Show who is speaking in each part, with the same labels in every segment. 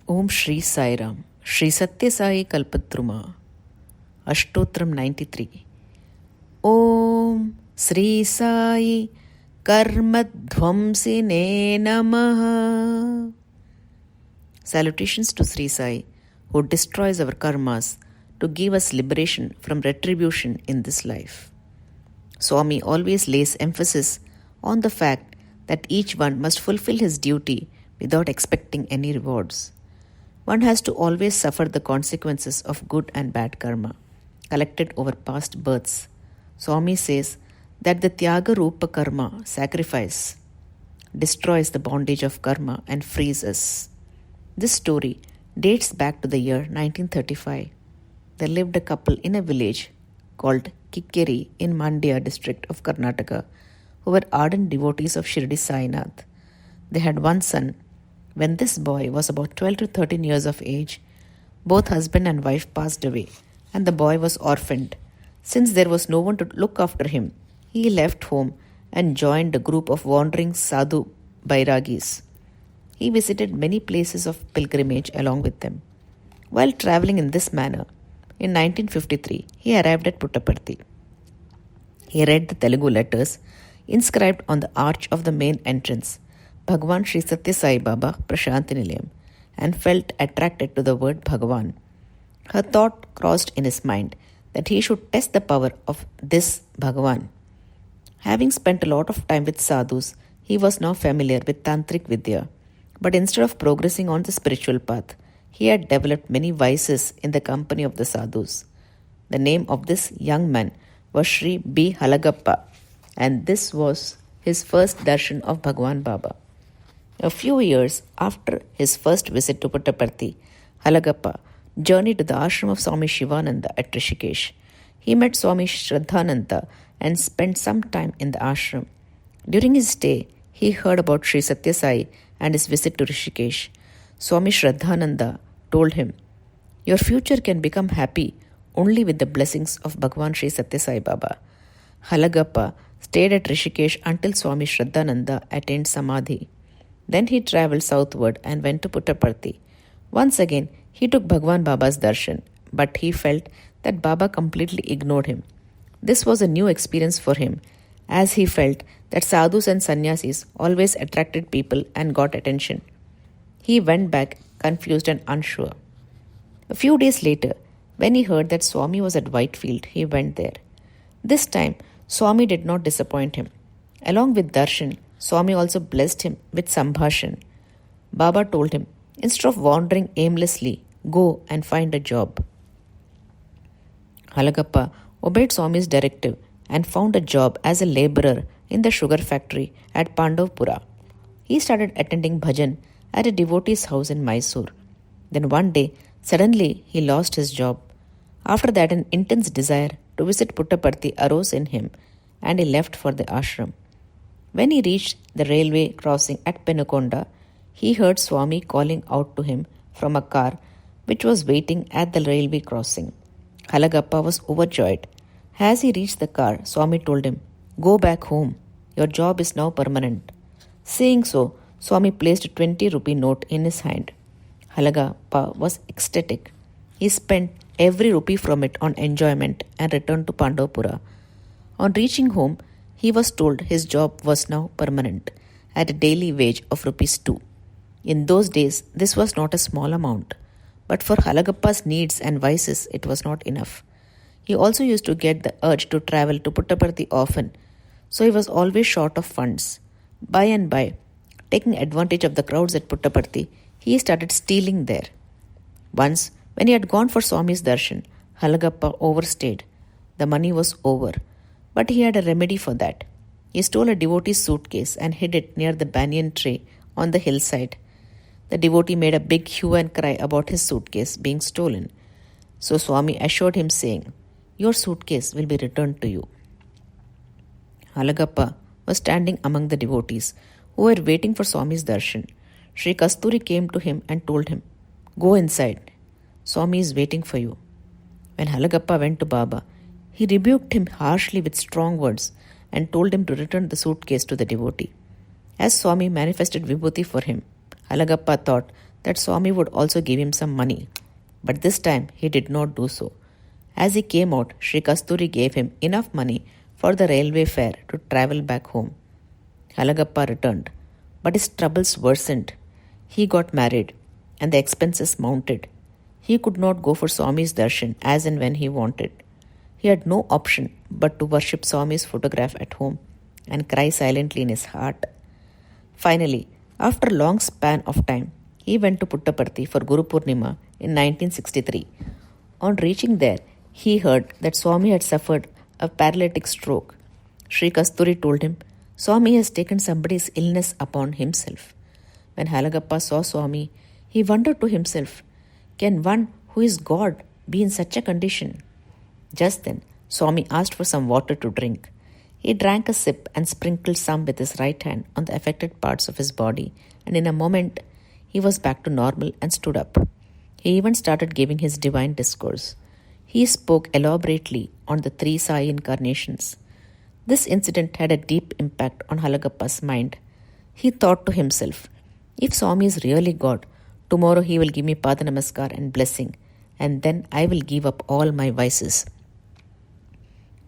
Speaker 1: Om Sri Sai Ram, Sri Sathya Sai Kalpadruma, Ashtotram 93. Om Sri Sai Dhwamsine Namaha. Salutations to Sri Sai, who destroys our karmas to give us liberation from retribution in this life. Swami always lays emphasis on the fact that each one must fulfill his duty without expecting any rewards. One has to always suffer the consequences of good and bad karma collected over past births. Swami says that the Tyaga Rupa karma, sacrifice, destroys the bondage of karma and frees us. This story dates back to the year 1935. There lived a couple in a village called Kikkeri in Mandya district of Karnataka who were ardent devotees of Shirdi Sainath. They had one son. When this boy was about 12 to 13 years of age, both husband and wife passed away and the boy was orphaned. Since there was no one to look after him, he left home and joined a group of wandering sadhu bairagis. He visited many places of pilgrimage along with them. While traveling in this manner, in 1953, he arrived at Puttaparthi. He read the Telugu letters inscribed on the arch of the main entrance, Bhagavan Sri Sathya Sai Baba Prashanti Nilayam, and felt attracted to the word Bhagavan. Her thought crossed in his mind that he should test the power of this Bhagavan. Having spent a lot of time with sadhus, he was now familiar with Tantric Vidya, but instead of progressing on the spiritual path, he had developed many vices in the company of the sadhus. The name of this young man was Sri B. Halagappa, and this was his first darshan of Bhagavan Baba. A few years after his first visit to Puttaparthi, Halagappa journeyed to the ashram of Swami Shivananda at Rishikesh. He met Swami Shraddhananda and spent some time in the ashram. During his stay, he heard about Sri Sathya Sai and his visit to Rishikesh. Swami Shraddhananda told him, "Your future can become happy only with the blessings of Bhagavan Sri Sathya Sai Baba." Halagappa stayed at Rishikesh until Swami Shraddhananda attained Samadhi. Then he travelled southward and went to Puttaparthi. Once again, he took Bhagavan Baba's darshan, but he felt that Baba completely ignored him. This was a new experience for him, as he felt that sadhus and sannyasis always attracted people and got attention. He went back confused and unsure. A few days later, when he heard that Swami was at Whitefield, he went there. This time, Swami did not disappoint him. Along with darshan, Swami also blessed him with sambhashan. Baba told him, instead of wandering aimlessly, go and find a job. Halagappa obeyed Swami's directive and found a job as a labourer in the sugar factory at Pandavpura. He started attending bhajan at a devotee's house in Mysore. Then one day, suddenly he lost his job. After that, an intense desire to visit Puttaparthi arose in him and he left for the ashram. When he reached the railway crossing at Penukonda, he heard Swami calling out to him from a car which was waiting at the railway crossing. Halagappa was overjoyed. As he reached the car, Swami told him, "Go back home. Your job is now permanent." Saying so, Swami placed a 20 rupee note in his hand. Halagappa was ecstatic. He spent every rupee from it on enjoyment and returned to Pandavpura. On reaching home, he was told his job was now permanent at a daily wage of rupees 2. In those days, this was not a small amount, but for Halagappa's needs and vices, it was not enough. He also used to get the urge to travel to Puttaparthi often, so he was always short of funds. By and by, taking advantage of the crowds at Puttaparthi, he started stealing there. Once, when he had gone for Swami's darshan, Halagappa overstayed. The money was over, but he had a remedy for that. He stole a devotee's suitcase and hid it near the banyan tree on the hillside. The devotee made a big hue and cry about his suitcase being stolen. So Swami assured him, saying, "Your suitcase will be returned to you." Halagappa was standing among the devotees who were waiting for Swami's darshan. Sri Kasturi came to him and told him, "Go inside. Swami is waiting for you." When Halagappa went to Baba, he rebuked him harshly with strong words and told him to return the suitcase to the devotee. As Swami manifested Vibhuti for him, Halagappa thought that Swami would also give him some money. But this time he did not do so. As he came out, Sri Kasturi gave him enough money for the railway fare to travel back home. Halagappa returned, but his troubles worsened. He got married, and the expenses mounted. He could not go for Swami's darshan as and when he wanted. He had no option but to worship Swami's photograph at home and cry silently in his heart. Finally, after a long span of time, he went to Puttaparthi for Guru Purnima in 1963. On reaching there, he heard that Swami had suffered a paralytic stroke. Sri Kasturi told him, Swami has taken somebody's illness upon himself. When Halagappa saw Swami, he wondered to himself, can one who is God be in such a condition? Just then, Swami asked for some water to drink. He drank a sip and sprinkled some with his right hand on the affected parts of his body, and in a moment, he was back to normal and stood up. He even started giving his divine discourse. He spoke elaborately on the three Sai incarnations. This incident had a deep impact on Halagappa's mind. He thought to himself, if Swami is really God, tomorrow he will give me Pada Namaskar and blessing, and then I will give up all my vices.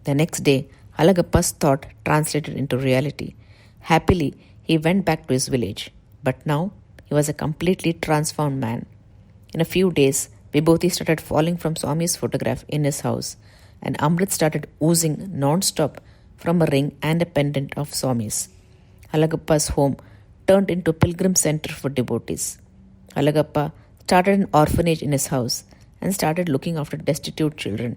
Speaker 1: The next day, Halagappa's thought translated into reality. Happily, he went back to his village. But now, he was a completely transformed man. In a few days, Vibhuti started falling from Swami's photograph in his house, and Amrit started oozing non-stop from a ring and a pendant of Swami's. Halagappa's home turned into a pilgrim center for devotees. Halagappa started an orphanage in his house and started looking after destitute children.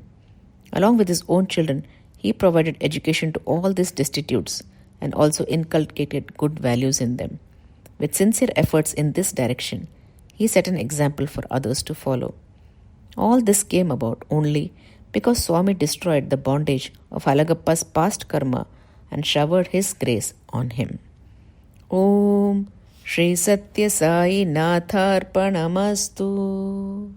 Speaker 1: Along with his own children, he provided education to all these destitutes and also inculcated good values in them. With sincere efforts in this direction, he set an example for others to follow. All this came about only because Swami destroyed the bondage of Halagappa's past karma and showered his grace on him. Om Sri Sathya Sai Natharpanamastu.